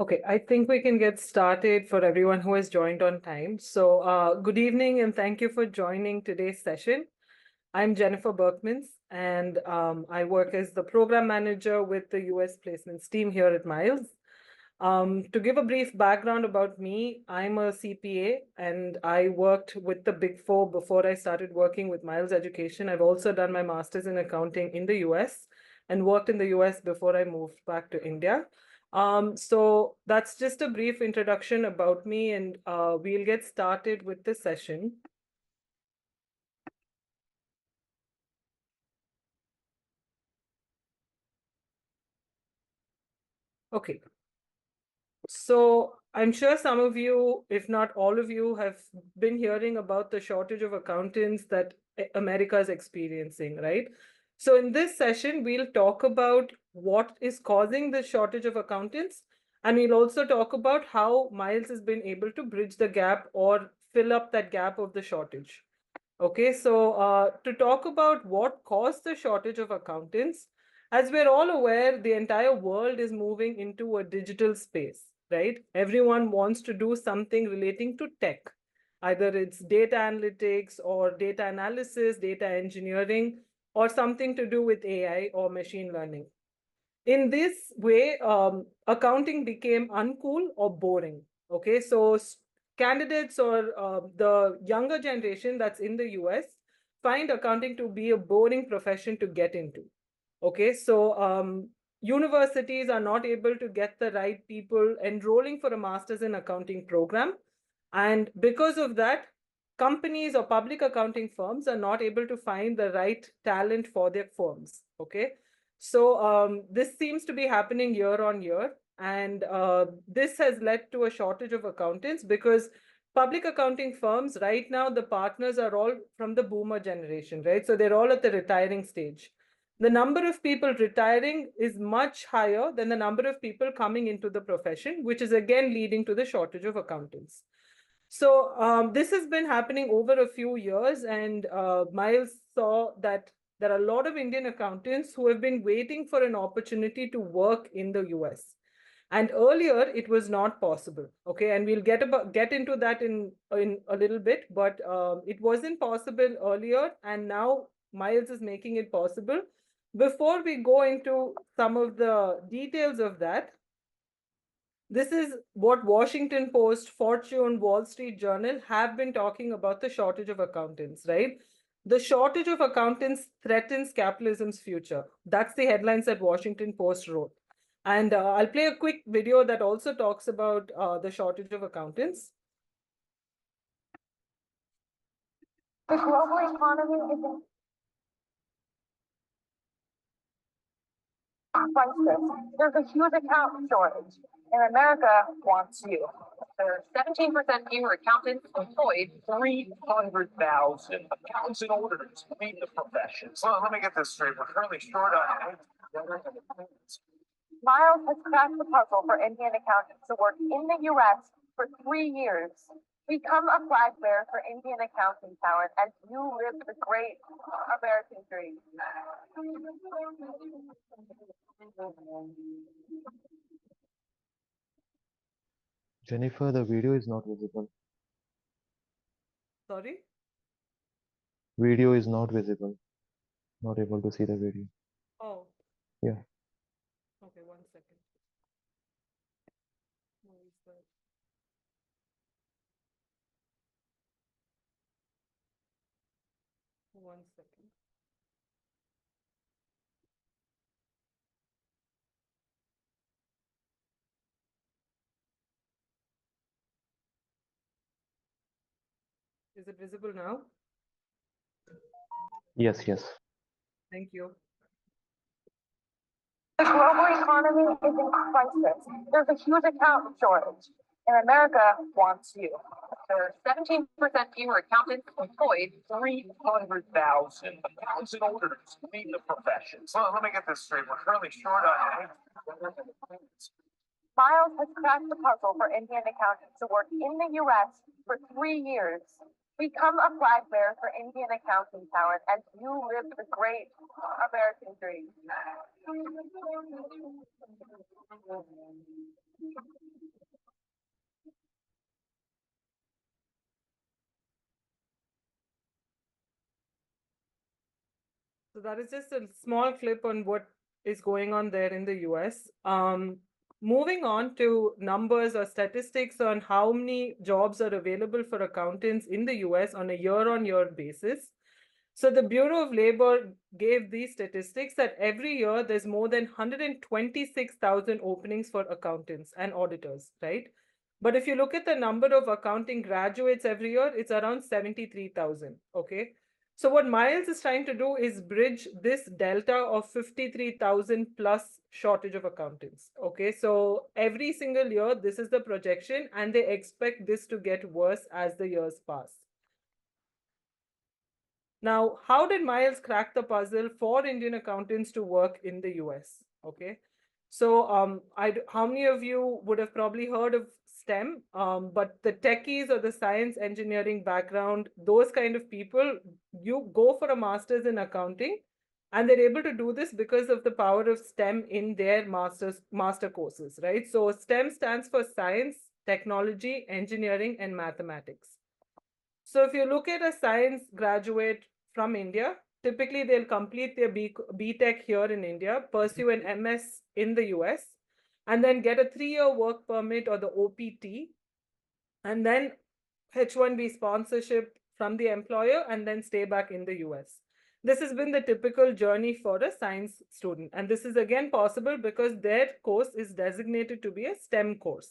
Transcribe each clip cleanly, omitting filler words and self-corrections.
Okay, I think we can get started for everyone who has joined on time. So, good evening and thank you for joining today's session. I'm Jennifer Berkmans and I work as the program manager with the US placements team here at Miles. To give a brief background about me, I'm a CPA and I worked with the Big Four before I started working with Miles Education. I've also done my master's in accounting in the US and worked in the US before I moved back to India. So that's just a brief introduction about me, and we'll get started with the session. Okay. So I'm sure some of you, if not all of you, have been hearing about the shortage of accountants that America is experiencing, right? So in this session, we'll talk about what is causing the shortage of accountants, and we'll also talk about how Miles has been able to bridge the gap or fill up that gap of the shortage. Okay, so to talk about what caused the shortage of accountants, as we're all aware, the entire world is moving into a digital space, right? Everyone wants to do something relating to tech. Either it's data analytics or data analysis, data engineering, or something to do with AI or machine learning. In this way, accounting became uncool or boring. Okay, so candidates or the younger generation that's in the US find accounting to be a boring profession to get into. Okay, so universities are not able to get the right people enrolling for a master's in accounting program. And because of that, companies or public accounting firms are not able to find the right talent for their firms. Okay, so this seems to be happening year on year. And this has led to a shortage of accountants because public accounting firms right now, the partners are all from the boomer generation, right? So they're all at the retiring stage. The number of people retiring is much higher than the number of people coming into the profession, which is again leading to the shortage of accountants. So this has been happening over a few years, and Miles saw that there are a lot of Indian accountants who have been waiting for an opportunity to work in the US. And earlier, it was not possible. Okay, and we'll get into that in a little bit, but it wasn't possible earlier, and now Miles is making it possible. Before we go into some of the details of that, this is what Washington Post, Fortune, Wall Street Journal have been talking about the shortage of accountants, right? The shortage of accountants threatens capitalism's future. That's the headlines that Washington Post wrote. And I'll play a quick video that also talks about the shortage of accountants. The global economy is in crisis. There's a huge accountant shortage, and America wants you. There are 17% fewer accountants employed. 300,000 accountants and auditors leave the profession. So let me get this straight. We're currently short on. Miles has cracked the puzzle for Indian accountants to work in the US for 3 years. Become a flag bearer for Indian accounting talent as you live the great American dream. Jennifer, the video is not visible. Sorry? Video is not visible. Not able to see the video. Oh. Yeah. Okay, 1 second. Where is that? One second. Is it visible now? Yes, yes. Thank you. The global economy is in crisis. There's a huge accountant shortage, and America wants you. There are 17% fewer accountants employed. 300,000 accountants and auditors leave the profession. So let me get this straight. We're currently short on. Miles has cracked the puzzle for Indian accountants to work in the US for 3 years. Become a flag bearer for Indian accounting talent as you live the great American dream. So that is just a small clip on what is going on there in the US. Moving on to numbers or statistics on how many jobs are available for accountants in the US on a year-on-year basis. So the Bureau of Labor gave these statistics that every year there's more than 126,000 openings for accountants and auditors, right? But if you look at the number of accounting graduates every year, it's around 73,000, okay? So what Miles is trying to do is bridge this delta of 53,000 plus shortage of accountants. Okay, so every single year, this is the projection, and they expect this to get worse as the years pass. Now, how did Miles crack the puzzle for Indian accountants to work in the US? Okay, so how many of you would have probably heard of STEM? But the techies or the science engineering background, those kind of people, you go for a master's in accounting, and they're able to do this because of the power of STEM in their master courses, right? So STEM stands for science, technology, engineering, and mathematics. So if you look at a science graduate from India, typically they'll complete their B.Tech here in India, pursue an MS in the US, and then get a 3-year work permit or the OPT, and then H-1B sponsorship from the employer, and then stay back in the US. This has been the typical journey for a science student. And this is again possible because their course is designated to be a STEM course.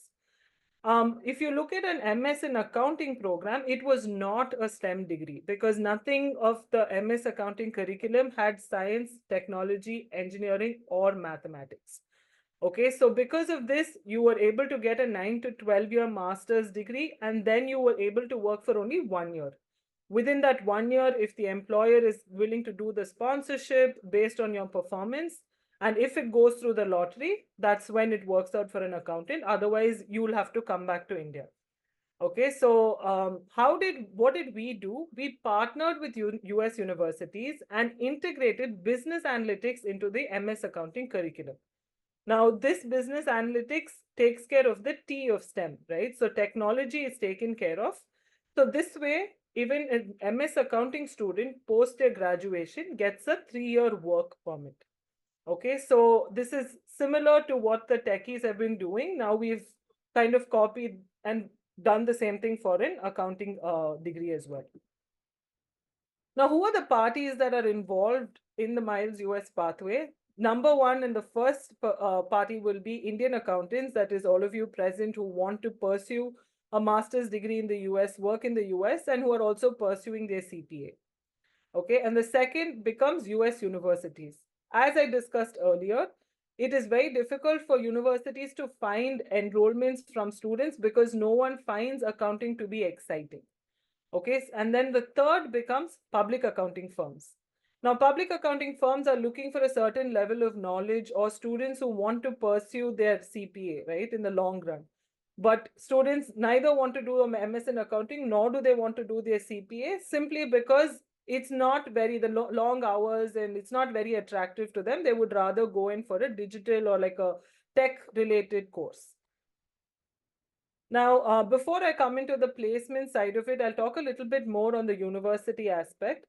If you look at an MS in accounting program, it was not a STEM degree because nothing of the MS accounting curriculum had science, technology, engineering, or mathematics. Okay, so because of this, you were able to get a 9 to 12-year master's degree, and then you were able to work for only 1 year. Within that 1 year, if the employer is willing to do the sponsorship based on your performance, and if it goes through the lottery, that's when it works out for an accountant. Otherwise, you'll have to come back to India. Okay, so what did we do? We partnered with US universities and integrated business analytics into the MS accounting curriculum. Now, this business analytics takes care of the T of STEM, right? So technology is taken care of. So this way, even an MS accounting student post their graduation gets a 3-year work permit. Okay, so this is similar to what the techies have been doing. Now we've kind of copied and done the same thing for an accounting degree as well. Now, who are the parties that are involved in the Miles US pathway? Number one, and the first party will be Indian accountants, that is all of you present who want to pursue a master's degree in the US, work in the US, and who are also pursuing their CPA. Okay, and the second becomes US universities. As I discussed earlier, it is very difficult for universities to find enrollments from students because no one finds accounting to be exciting. Okay, and then the third becomes public accounting firms. Now, public accounting firms are looking for a certain level of knowledge or students who want to pursue their CPA, right, in the long run. But students neither want to do a MS in accounting, nor do they want to do their CPA, simply because it's not very long hours and it's not very attractive to them. They would rather go in for a digital or like a tech related course. Now, before I come into the placement side of it, I'll talk a little bit more on the university aspect.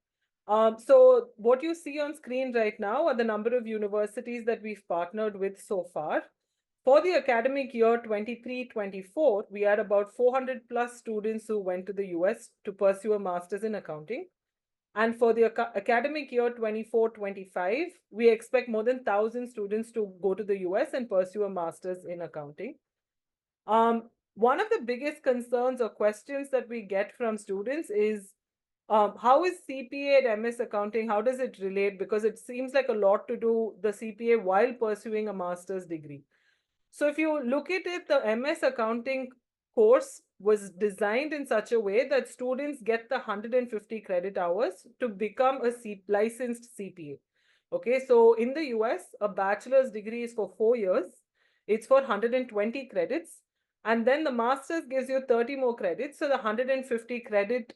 So what you see on screen right now are the number of universities that we've partnered with so far. For the academic year 23-24, we had about 400 plus students who went to the US to pursue a master's in accounting. And for the academic year 24-25, we expect more than 1,000 students to go to the US and pursue a master's in accounting. One of the biggest concerns or questions that we get from students is, how is CPA and MS accounting, how does it relate? Because it seems like a lot to do the CPA while pursuing a master's degree. So if you look at it, the MS accounting course was designed in such a way that students get the 150 credit hours to become a licensed CPA. Okay, so in the US, a bachelor's degree is for 4 years. It's for 120 credits. And then the master's gives you 30 more credits. So the 150 credit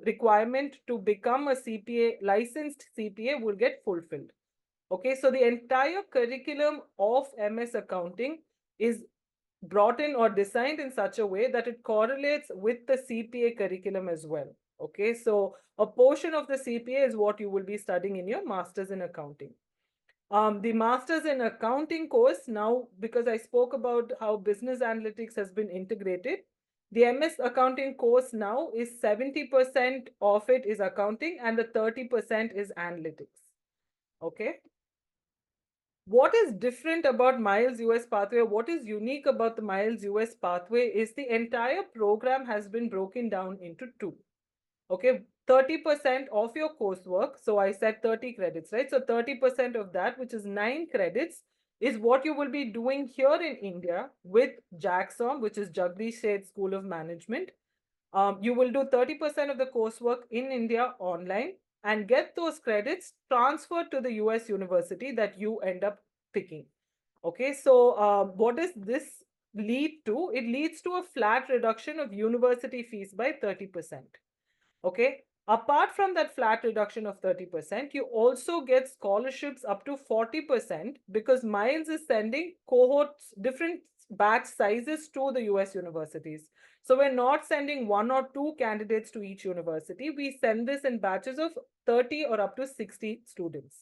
requirement to become a CPA, licensed CPA, will get fulfilled. Okay, so the entire curriculum of MS Accounting is brought in or designed in such a way that it correlates with the CPA curriculum as well. Okay, so a portion of the CPA is what you will be studying in your Masters in Accounting. The Masters in Accounting course now, because I spoke about how business analytics has been integrated, the MS Accounting course now is 70% of it is accounting and the 30% is analytics. Okay. What is different about Miles US Pathway? What is unique about the Miles US Pathway is the entire program has been broken down into two. Okay, 30% of your coursework. So I said 30 credits, right? So 30% of that, which is 9 credits, is what you will be doing here in India with JAGSOM, which is Jagdish Seth School of Management. You will do 30% of the coursework in India online and get those credits transferred to the US university that you end up picking. Okay, so what does this lead to? It leads to a flat reduction of university fees by 30%. Okay, apart from that flat reduction of 30%, you also get scholarships up to 40% because Miles is sending cohorts, different batch sizes to the US universities. So we're not sending 1 or 2 candidates to each university. We send this in batches of 30 or up to 60 students.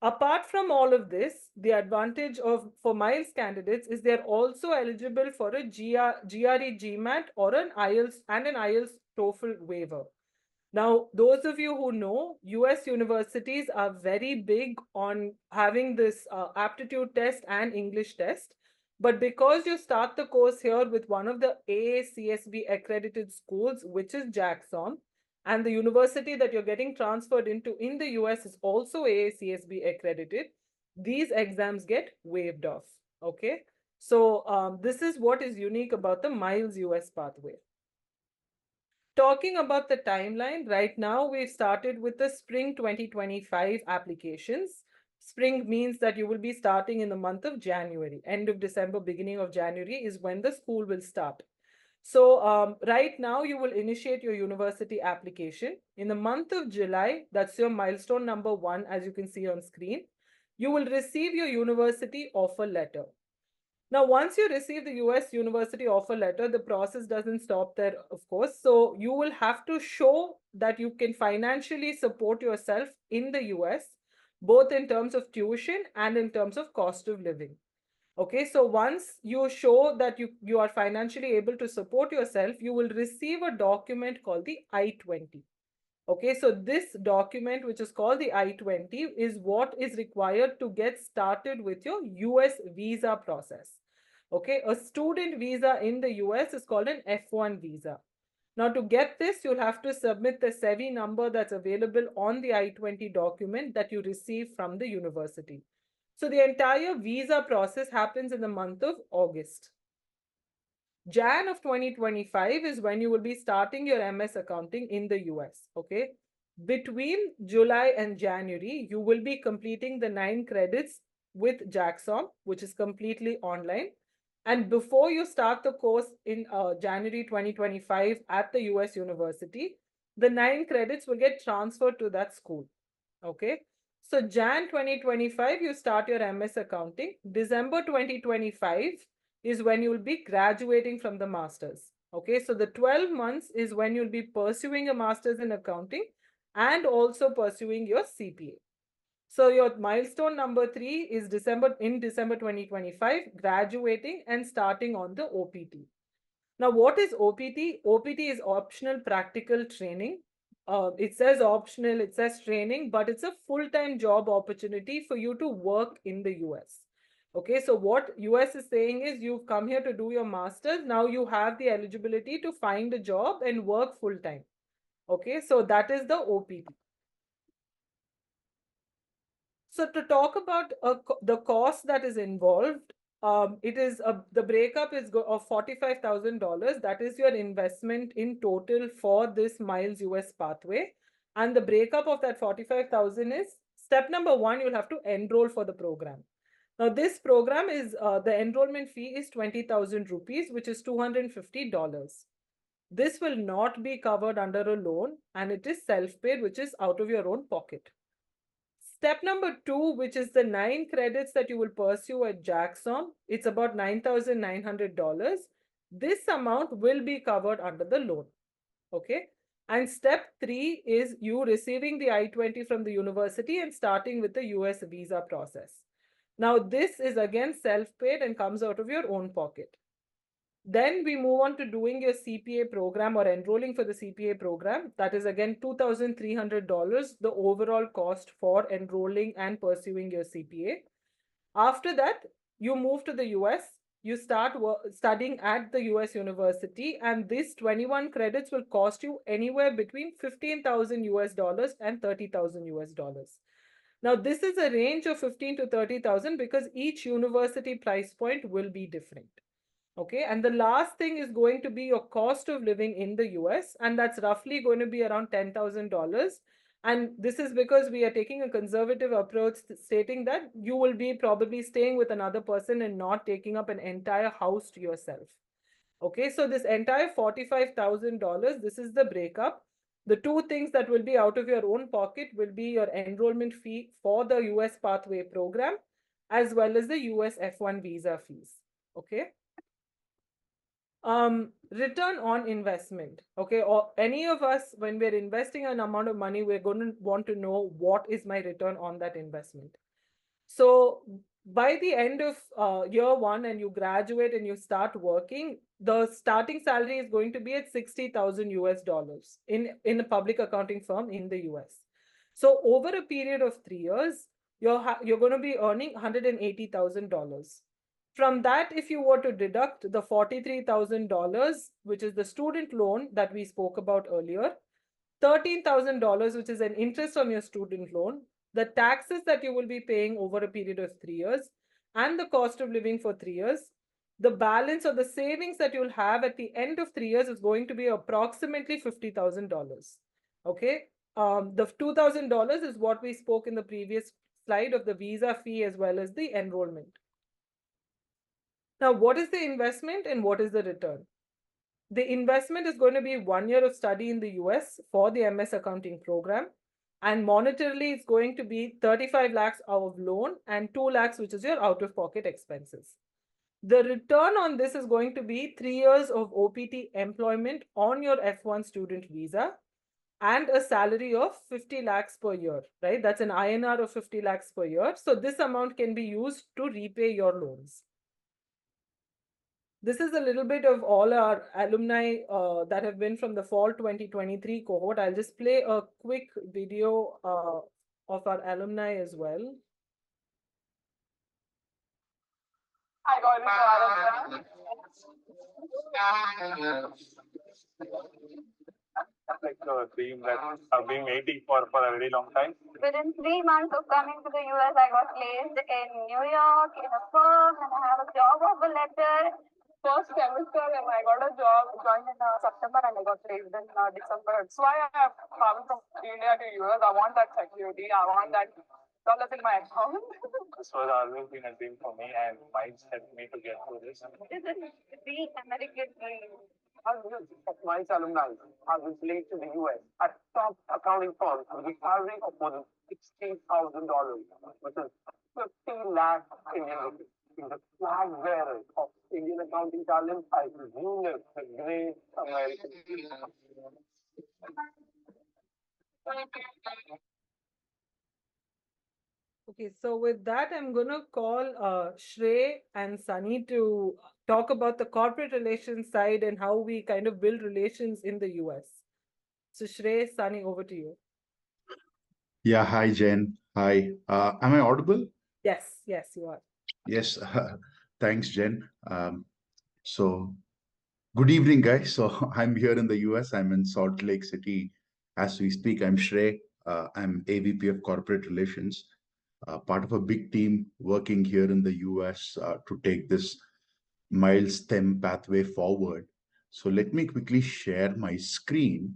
Apart from all of this, the advantage of for Miles candidates is they're also eligible for a GRE GMAT or an IELTS and an IELTS TOEFL waiver. Now, those of you who know, US universities are very big on having this aptitude test and English test. But because you start the course here with one of the AACSB accredited schools, which is JAGSOM, and the university that you're getting transferred into in the US is also AACSB accredited, these exams get waived off. Okay. So this is what is unique about the Miles US pathway. Talking about the timeline, right now we've started with the spring 2025 applications. Spring means that you will be starting in the month of January. End of December, beginning of January is when the school will start. So right now you will initiate your university application. In the month of July, that's your milestone number 1, as you can see on screen, you will receive your university offer letter. Now, once you receive the US university offer letter, the process doesn't stop there, of course. So you will have to show that you can financially support yourself in the US, both in terms of tuition and in terms of cost of living. Okay, so once you show that you are financially able to support yourself, you will receive a document called the I-20. Okay, so this document, which is called the I-20, is what is required to get started with your US visa process. Okay, a student visa in the US is called an F1 visa. Now, to get this, you'll have to submit the SEVI number that's available on the I-20 document that you receive from the university. So the entire visa process happens in the month of August. Jan of 2025 is when you will be starting your MS accounting in the US. Okay. Between July and January, you will be completing the 9 credits with JAGSOM, which is completely online. And before you start the course in January 2025 at the US university, the 9 credits will get transferred to that school. Okay. So Jan 2025, you start your MS accounting. December 2025 is when you'll be graduating from the masters. Okay, so the 12 months is when you'll be pursuing a master's in accounting and also pursuing your CPA. So your milestone number 3 is December 2025, graduating and starting on the OPT. Now, what is OPT? OPT is optional practical training. It says optional, it says training, but it's a full-time job opportunity for you to work in the US. Okay, so what US is saying is you've come here to do your master's. Now you have the eligibility to find a job and work full-time. Okay, so that is the OPT. So to talk about the cost that is involved, it is the breakup is of $45,000. That is your investment in total for this Miles US pathway. And the breakup of that 45,000 is step number 1, you'll have to enroll for the program. Now, this program is the enrollment fee is 20,000 rupees, which is $250. This will not be covered under a loan, and it is self-paid, which is out of your own pocket. Step number 2, which is the 9 credits that you will pursue at Jackson, it's about $9,900. This amount will be covered under the loan. Okay. And step 3 is you receiving the I-20 from the university and starting with the US visa process. Now, this is again self-paid and comes out of your own pocket. Then we move on to doing your CPA program or enrolling for the CPA program. That is again $2,300, the overall cost for enrolling and pursuing your CPA. After that, you move to the US, you start studying at the US university, and this 21 credits will cost you anywhere between 15,000 US dollars and 30,000 US dollars. Now, this is a range of 15 to 30,000 because each university price point will be different. Okay, and the last thing is going to be your cost of living in the US, and that's roughly going to be around $10,000. And this is because we are taking a conservative approach, stating that you will be probably staying with another person and not taking up an entire house to yourself. Okay, so this entire $45,000, this is the breakup. The two things that will be out of your own pocket will be your enrollment fee for the US Pathway program, as well as the US F1 visa fees. Okay. Return on investment. Okay, or any of us, when we're investing an amount of money, we're going to want to know what is my return on that investment. So by the end of year 1 and you graduate and you start working, the starting salary is going to be at 60,000 US dollars in a public accounting firm in the US. So over a period of 3 years, you're going to be earning $180,000. From that, if you were to deduct the $43,000, which is the student loan that we spoke about earlier, $13,000, which is an interest on your student loan, the taxes that you will be paying over a period of 3 years, and the cost of living for 3 years, the balance or the savings that you'll have at the end of 3 years is going to be approximately $50,000. Okay. The $2,000 is what we spoke in the previous slide of the visa fee as well as the enrollment. Now, what is the investment and what is the return? The investment is going to be 1 year of study in the US for the MS accounting program. And monetarily, it's going to be 35 lakhs of loan and 2 lakhs, which is your out-of-pocket expenses. The return on this is going to be 3 years of OPT employment on your F1 student visa and a salary of 50 lakhs per year, right? That's an INR of 50 lakhs per year. So this amount can be used to repay your loans. This is a little bit of all our alumni that have been from the fall 2023 cohort. I'll just play a quick video of our alumni as well. I got it. Like a dream that I've been waiting for a very long time. Within 3 months of coming to the US, I got placed in New York in a firm, and I have a job offer letter. First semester, and I got a job, joined in September, and I got placed in December. That's why I have traveled from India to US. I want that security. I want that dollars in my account. This was always been a dream for me, and might help me to get through this. This is the American dream. Hundreds of nice alumni have been placed in the US at top accounting firms with a salary of more than $60,000, which is 50 lakh Indian rupees. The flag bearer of Indian accounting talent, I presume is the great American. Okay, so with that, I'm going to call Shrey and Sunny to talk about the corporate relations side and how we kind of build relations in the US. So Shrey, Sunny, over to you. Yeah, hi Jen. Hi. Am I audible? Yes, yes, you are. Yes. Thanks, Jen. So good evening, guys. So I'm here in the US. I'm in Salt Lake City as we speak. I'm Shrey. I'm AVP of Corporate Relations, part of a big team working here in the US to take this mild STEM pathway forward. So let me quickly share my screen.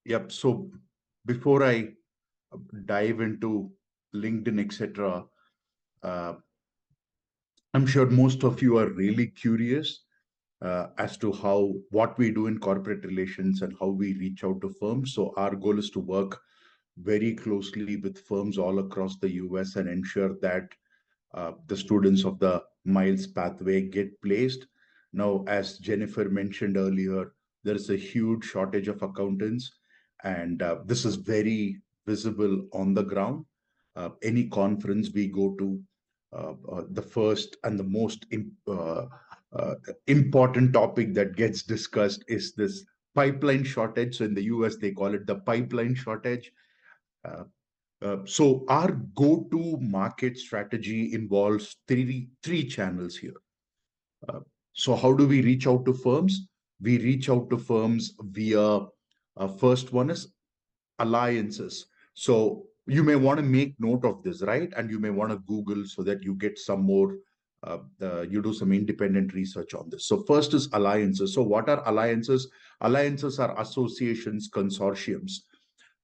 Yep. So before I dive into LinkedIn, etc., uh, I'm sure most of you are really curious as to how what we do in corporate relations and how we reach out to firms. So our goal is to work very closely with firms all across the US and ensure that the students of the Miles pathway get placed. Now, as Jennifer mentioned earlier, there is a huge shortage of accountants, and this is very visible on the ground. Any conference we go to, the first and the most important topic that gets discussed is this pipeline shortage. So in the US, they call it the pipeline shortage. Uh, so our go-to market strategy involves three channels here. Uh, so how do we reach out to firms? We reach out to firms via first one is alliances. So you may want to make note of this, right? And you may want to Google so that you get some more, you do some independent research on this. So first is alliances. So what are alliances? Alliances are associations, consortiums.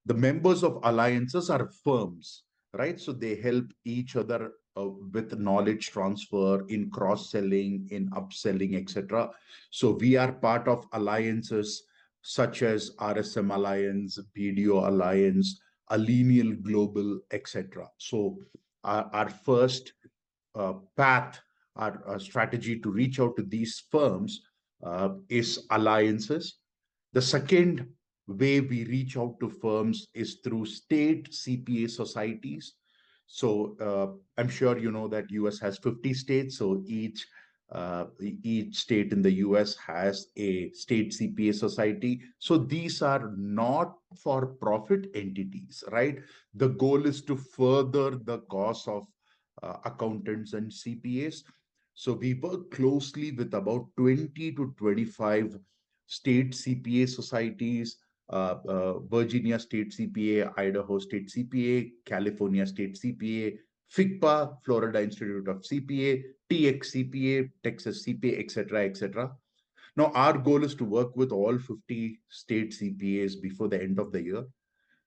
The members of alliances are firms, right? So they help each other with knowledge transfer in cross selling, in upselling, etc. So we are part of alliances such as RSM Alliance, BDO Alliance, Alenial Global, etc. So our first path, our strategy to reach out to these firms is alliances. The second way we reach out to firms is through state CPA societies. So I'm sure you know that US has 50 states. So each state in the US has a state CPA society. So these are not for profit entities, right? The goal is to further the cause of accountants and CPAs. So we work closely with about 20 to 25 state CPA societies, Virginia State CPA, Idaho State CPA, California State CPA, FICPA, Florida Institute of CPA, TX CPA, Texas CPA, etc., etc. Now, our goal is to work with all 50 state CPAs before the end of the year.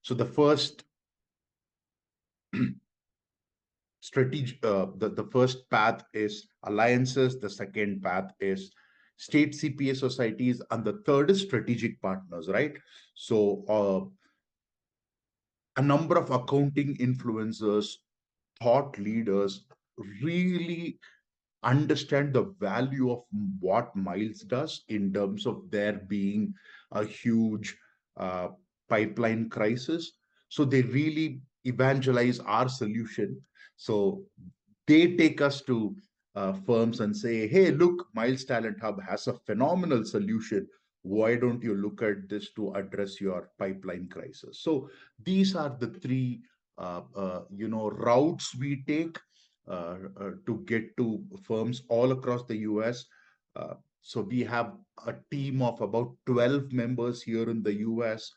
So the first the first path is alliances, the second path is state CPA societies, and the third is strategic partners, right? So a number of accounting influencers, thought leaders really understand the value of what Miles does in terms of there being a huge uh, pipeline crisis. So they really evangelize our solution. So they take us to firms and say, hey, look, Miles Talent Hub has a phenomenal solution. Why don't you look at this to address your pipeline crisis? So these are the three routes we take to get to firms all across the US. So we have a team of about 12 members here in the US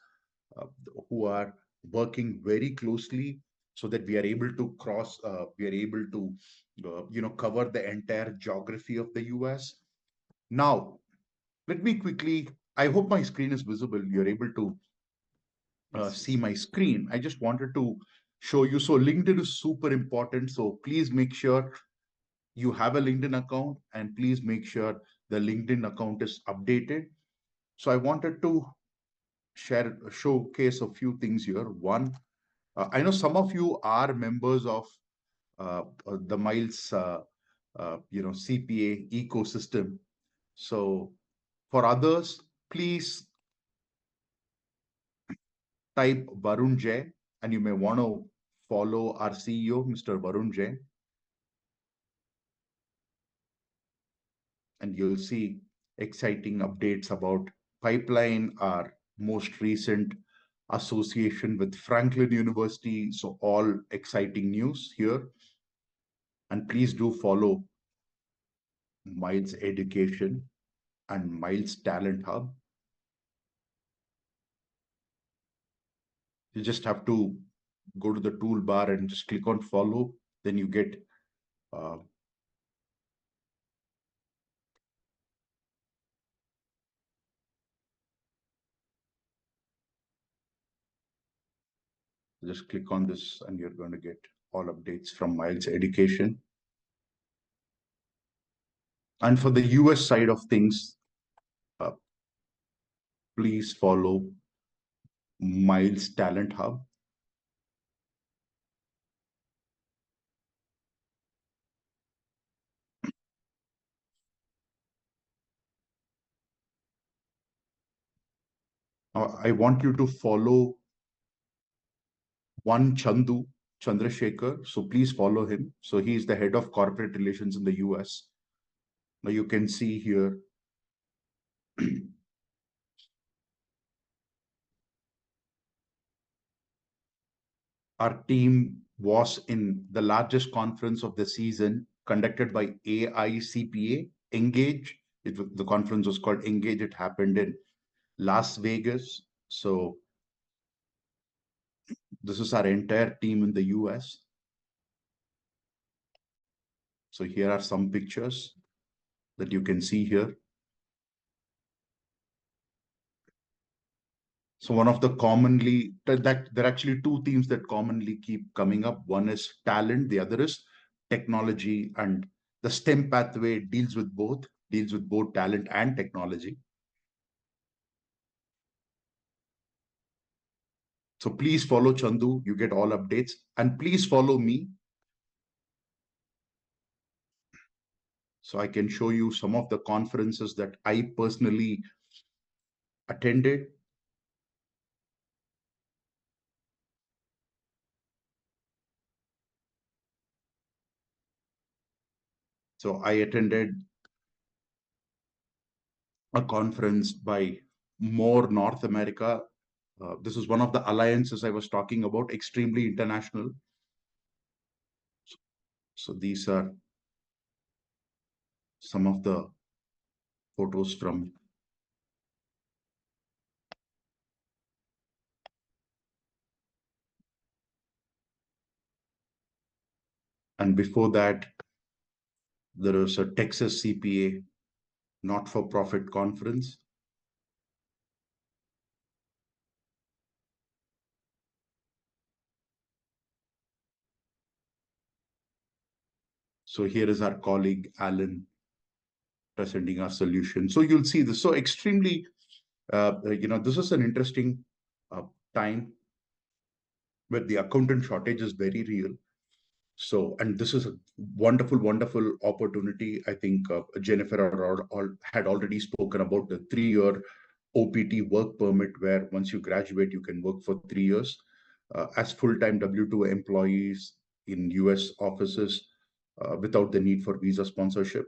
uh, who are working very closely so that we are able to we are able to, cover the entire geography of the US. Now, let me quickly, I hope my screen is visible. You're able to see my screen. I just wanted to show you. So LinkedIn is super important. So please make sure you have a LinkedIn account and please make sure the LinkedIn account is updated. So I wanted to showcase a few things here. One, I know some of you are members of the Miles, CPA ecosystem. So for others, please type Varun Jain, and you may want to follow our CEO, Mr. Varun Jain, and you'll see exciting updates about pipeline, our most recent association with Franklin University. So all exciting news here. And please do follow Miles Education and Miles Talent Hub. You just have to go to the toolbar and just click on follow. Then you get uh, Just click on this and you're going to get all updates from Miles Education. And for the US side of things, please follow Miles Talent Hub. I want you to follow one Chandrasekhar. So please follow him. So he is the head of corporate relations in the US. Now you can see here our team was in the largest conference of the season conducted by AICPA, Engage. The conference was called Engage. It happened in Las Vegas. So this is our entire team in the US. So here are some pictures that you can see here. So one of the commonly, that there are actually two themes that commonly keep coming up. One is talent, the other is technology, and the STEM pathway deals with both talent and technology. So please follow Chandu, you get all updates, and please follow me. So I can show you some of the conferences that I personally attended. So I attended a conference by More North America. This is one of the alliances I was talking about, extremely international. So these are some of the photos from. And before that, there was a Texas CPA not-for-profit conference. So here is our colleague, Alan, presenting our solution. So you'll see this. So extremely, this is an interesting time where the accountant shortage is very real. So, and this is a wonderful, wonderful opportunity. I think Jennifer had already spoken about the 3-year OPT work permit, where once you graduate, you can work for 3 years as full-time W-2 employees in US offices without the need for visa sponsorship.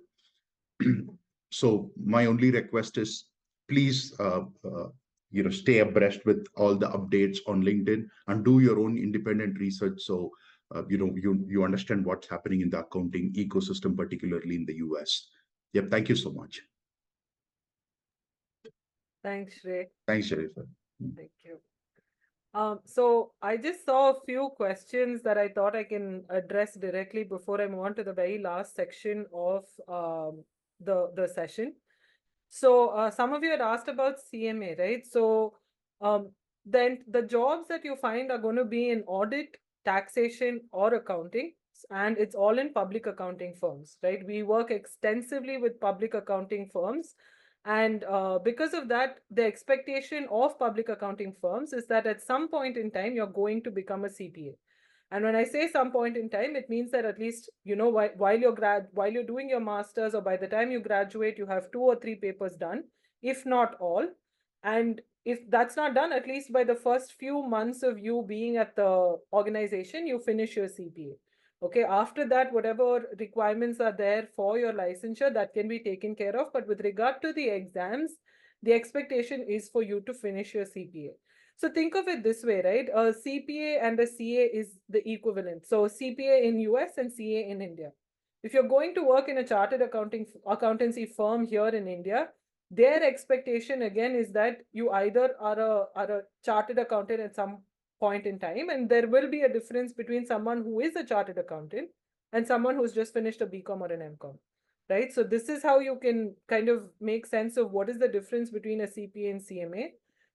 So my only request is, please, stay abreast with all the updates on LinkedIn and do your own independent research. So, you understand what's happening in the accounting ecosystem, particularly in the US. Yep. Thank you so much. Thanks, Shrey. Thanks, Jennifer. Thank you. So I just saw a few questions that I thought I can address directly before I move on to the very last section of the session. So some of you had asked about CMA, right? So then the jobs that you find are going to be in audit, taxation, or accounting, and it's all in public accounting firms, right? We work extensively with public accounting firms. And because of that, the expectation of public accounting firms is that at some point in time, you're going to become a CPA. And when I say some point in time, it means that at least, while you're doing your master's, or by the time you graduate, you have 2 or 3 papers done, if not all. And if that's not done, at least by the first few months of you being at the organization, you finish your CPA. Okay, after that, whatever requirements are there for your licensure, that can be taken care of. But with regard to the exams, the expectation is for you to finish your CPA. So think of it this way, right? A CPA and a CA is the equivalent. So CPA in US and CA in India. If you're going to work in a chartered accountancy firm here in India, their expectation again is that you either are a chartered accountant at some point in time, and there will be a difference between someone who is a chartered accountant and someone who's just finished a BCom or an MCom, right? So this is how you can kind of make sense of what is the difference between a CPA and CMA.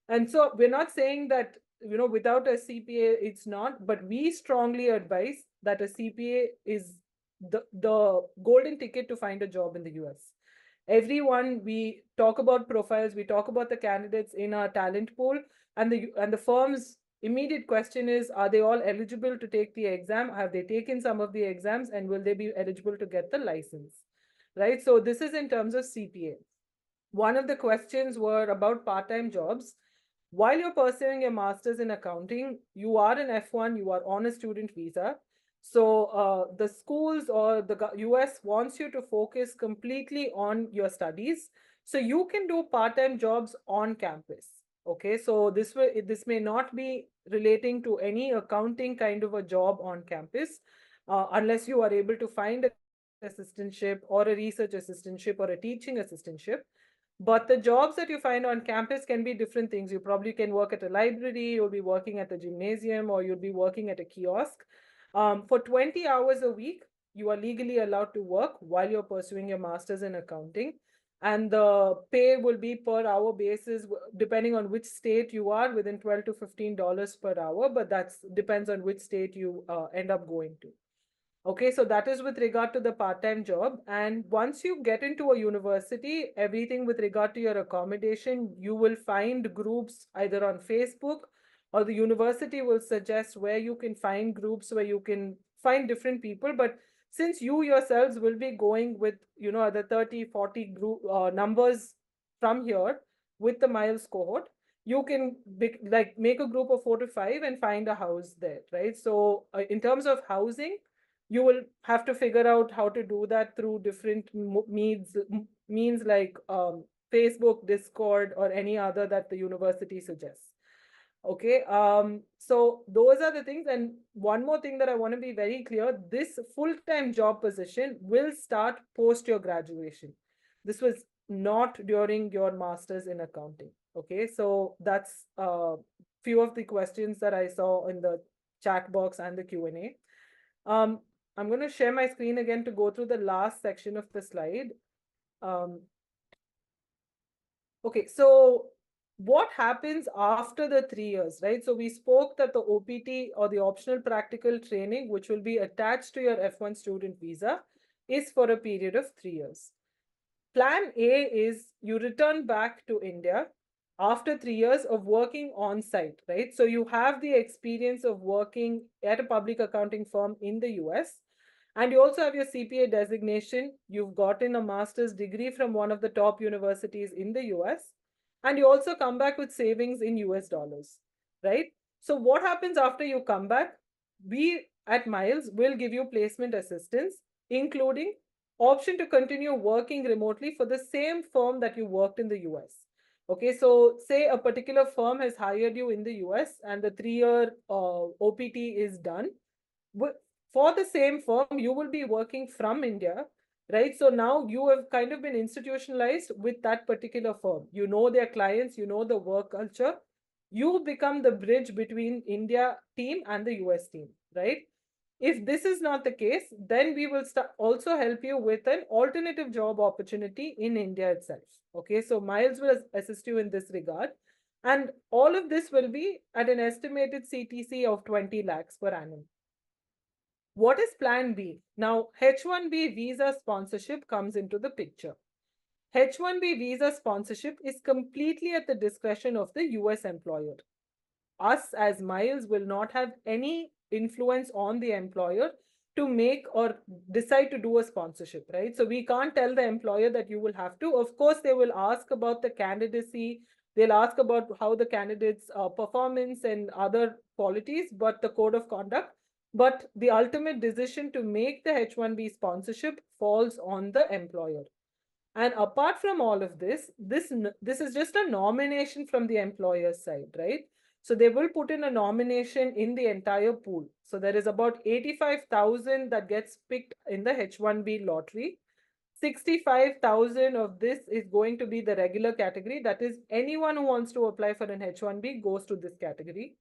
And so we're not saying that without a CPA, it's not, but we strongly advise that a CPA is the golden ticket to find a job in the US. Everyone, we talk about profiles, we talk about the candidates in our talent pool, and the firm's immediate question is, are they all eligible to take the exam? Have they taken some of the exams, and will they be eligible to get the license? Right? So this is in terms of CPA. One of the questions were about part-time jobs. While you're pursuing your master's in accounting, you are an F1, you are on a student visa. So the schools or the US wants you to focus completely on your studies. So you can do part-time jobs on campus. Okay, so this may not be relating to any accounting kind of a job on campus, unless you are able to find a assistantship or a research assistantship or a teaching assistantship. But the jobs that you find on campus can be different things. You probably can work at a library, you'll be working at a gymnasium, or you'll be working at a kiosk. For 20 hours a week, you are legally allowed to work while you're pursuing your master's in accounting. And the pay will be per hour basis, depending on which state you are, within $12 to $15 per hour. But that depends on which state you end up going to. Okay, so that is with regard to the part-time job. And once you get into a university, everything with regard to your accommodation, you will find groups either on Facebook, or the university will suggest where you can find groups where you can find different people. But since you yourselves will be going with, the 30, 40 group numbers from here with the Miles cohort, you can make a group of 4 to 5 and find a house there, right? So in terms of housing, you will have to figure out how to do that through different means like Facebook, Discord, or any other that the university suggests. Okay, so those are the things. And one more thing that I want to be very clear, this full-time job position will start post your graduation. This was not during your master's in accounting. Okay, so that's a few of the questions that I saw in the chat box and the Q&A. I'm going to share my screen again to go through the last section of the slide. Okay, so what happens after the 3 years, right? So we spoke that the OPT, or the optional practical training, which will be attached to your F1 student visa, is for a period of 3 years. Plan A is you return back to India after 3 years of working on site, right? So you have the experience of working at a public accounting firm in the US, and you also have your CPA designation. You've gotten a master's degree from one of the top universities in the US, and you also come back with savings in US dollars, right? So what happens after you come back? We at Miles will give you placement assistance, including option to continue working remotely for the same firm that you worked in the US. Okay, so say a particular firm has hired you in the US and the 3-year OPT is done. For the same firm, you will be working from India, right? So now you have kind of been institutionalized with that particular firm. You know their clients, you know the work culture. You become the bridge between India team and the US team, right? If this is not the case, then we will also help you with an alternative job opportunity in India itself. Okay, so Miles will assist you in this regard. And all of this will be at an estimated CTC of 20 lakhs per annum. What is plan B? Now, H-1B visa sponsorship comes into the picture. H-1B visa sponsorship is completely at the discretion of the US employer. Us as Miles will not have any influence on the employer to make or decide to do a sponsorship, right? So we can't tell the employer that you will have to. Of course, they will ask about the candidacy. They'll ask about how the candidate's performance and other qualities, but the code of conduct. But the ultimate decision to make the H-1B sponsorship falls on the employer. And apart from all of this, this is just a nomination from the employer's side, right? So they will put in a nomination in the entire pool. So there is about 85,000 that gets picked in the H-1B lottery. 65,000 of this is going to be the regular category. That is, anyone who wants to apply for an H-1B goes to this category.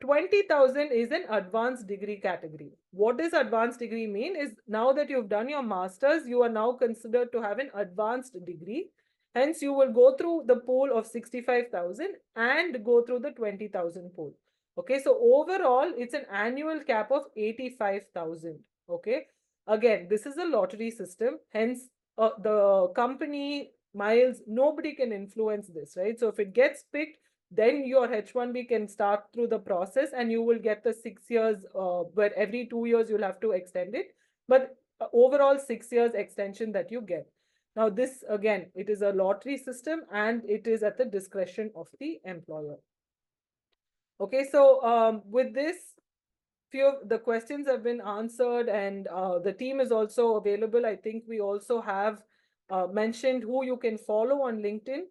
20,000 is an advanced degree category. What does advanced degree mean? Is now that you've done your master's, you are now considered to have an advanced degree. Hence, you will go through the pool of 65,000 and go through the 20,000 pool. Okay, so overall, it's an annual cap of 85,000. Okay, again, this is a lottery system. Hence, the company Miles, nobody can influence this, right? So if it gets picked, then your H1B can start through the process and you will get the 6 years, where every 2 years you'll have to extend it. But overall 6 years extension that you get. Now, this again, it is a lottery system and it is at the discretion of the employer. Okay, so with this, few of the questions have been answered and the team is also available. I think we also have mentioned who you can follow on LinkedIn.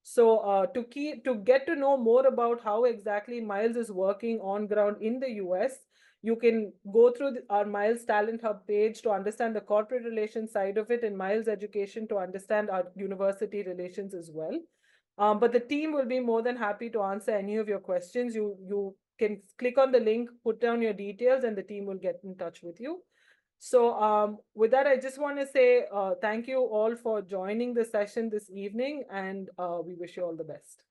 So to get to know more about how exactly Miles is working on ground in the US, you can go through our Miles Talent Hub page to understand the corporate relations side of it, and Miles Education to understand our university relations as well. But the team will be more than happy to answer any of your questions. You can click on the link, put down your details, and the team will get in touch with you. So with that, I just want to say thank you all for joining the session this evening, and we wish you all the best.